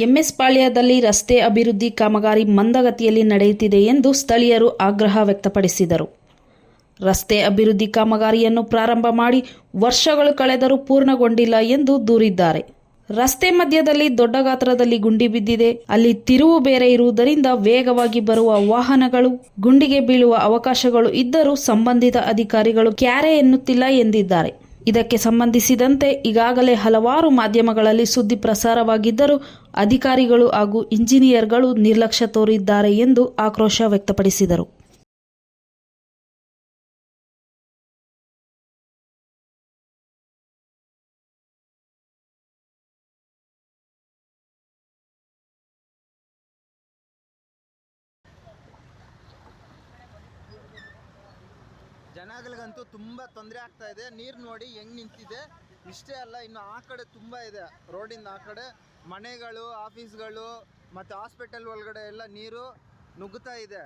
MS ಪಾಳ್ಯದಲ್ಲಿ ರಸ್ತೆ ಅಭಿವೃದ್ಧಿ ಕಾಮಗಾರಿ ಮಂದಗತಿಯಲ್ಲಿ ನಡೆಯುತ್ತಿದೆ ಎಂದು ಸ್ಥಳೀಯರು ಆಗ್ರಹ ವ್ಯಕ್ತಪಡಿಸಿದರು. ರಸ್ತೆ ಅಭಿವೃದ್ಧಿ ಕಾಮಗಾರಿಯನ್ನು ಪ್ರಾರಂಭ ಮಾಡಿ ವರ್ಷಗಳು ಕಳೆದರೂ ಪೂರ್ಣಗೊಂಡಿಲ್ಲ ಎಂದು ದೂರಿದ್ದಾರೆ. ರಸ್ತೆ ಮಧ್ಯದಲ್ಲಿ ದೊಡ್ಡ ಗಾತ್ರದಲ್ಲಿ ಗುಂಡಿ ಬಿದ್ದಿದೆ. ಅಲ್ಲಿ ತಿರುವು ಬೇರೆ ಇರುವುದರಿಂದ ವೇಗವಾಗಿ ಬರುವ ವಾಹನಗಳು ಗುಂಡಿಗೆ ಬೀಳುವ ಅವಕಾಶಗಳು ಇದ್ದರೂ ಸಂಬಂಧಿತ ಅಧಿಕಾರಿಗಳು ಕ್ಯಾರೆ ಎನ್ನುತ್ತಿಲ್ಲ ಎಂದಿದ್ದಾರೆ. ಇದಕ್ಕೆ ಸಂಬಂಧಿಸಿದಂತೆ ಈಗಾಗಲೇ ಹಲವಾರು ಮಾಧ್ಯಮಗಳಲ್ಲಿ ಸುದ್ದಿ ಪ್ರಸಾರವಾಗಿದ್ದರೂ ಅಧಿಕಾರಿಗಳು ಹಾಗೂ ಇಂಜಿನಿಯರ್ಗಳು ನಿರ್ಲಕ್ಷ್ಯ ತೋರಿದ್ದಾರೆ ಎಂದು ಆಕ್ರೋಶ ವ್ಯಕ್ತಪಡಿಸಿದರು. ಜನಗಳಿಗಂತೂ ತುಂಬ ತೊಂದರೆ ಆಗ್ತಾ ಇದೆ. ನೀರು ನೋಡಿ ಹೆಂಗೆ ನಿಂತಿದೆ. ಇಷ್ಟೇ ಅಲ್ಲ, ಇನ್ನು ಆ ಕಡೆ ತುಂಬ ಇದೆ. ರೋಡಿಂದ ಆ ಕಡೆ ಮನೆಗಳು, ಆಫೀಸ್ಗಳು ಮತ್ತು ಹಾಸ್ಪಿಟಲ್ ಒಳಗಡೆ ಎಲ್ಲ ನೀರು ನುಗ್ಗುತ್ತಾ ಇದೆ.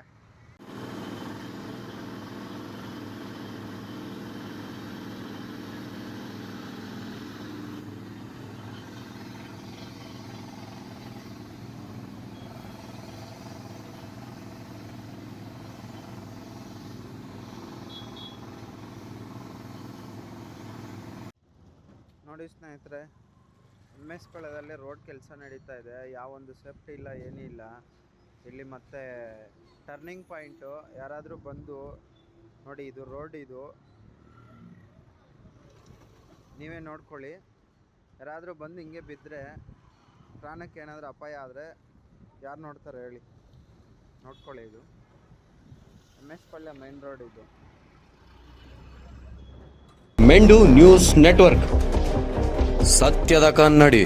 ನೋಡಿ ಸ್ನೇಹಿತರೆ, MS ಪಾಳ್ಯದಲ್ಲಿ ರೋಡ್ ಕೆಲಸ ನಡೀತಾ ಇದೆ. ಯಾವೊಂದು ಸೇಫ್ಟಿ ಇಲ್ಲ, ಏನಿಲ್ಲ ಇಲ್ಲಿ. ಮತ್ತೆ ಟರ್ನಿಂಗ್ ಪಾಯಿಂಟು, ಯಾರಾದರೂ ಬಂದು ನೋಡಿ, ಇದು ರೋಡ್, ಇದು ನೀವೇ ನೋಡ್ಕೊಳ್ಳಿ. ಯಾರಾದರೂ ಬಂದು ಹಿಂಗೆ ಬಿದ್ದರೆ, ಪ್ರಾಣಕ್ಕೆ ಏನಾದರೂ ಅಪಾಯ ಆದರೆ ಯಾರು ನೋಡ್ತಾರೆ ಹೇಳಿ? ನೋಡ್ಕೊಳ್ಳಿ. ಇದು MS ಪಾಳ್ಯ ಮೈನ್ ರೋಡ್. ಇದು ಮೆಂಡು ನ್ಯೂಸ್ ನೆಟ್ವರ್ಕ್, ಸತ್ಯದ ಕನ್ನಡಿ.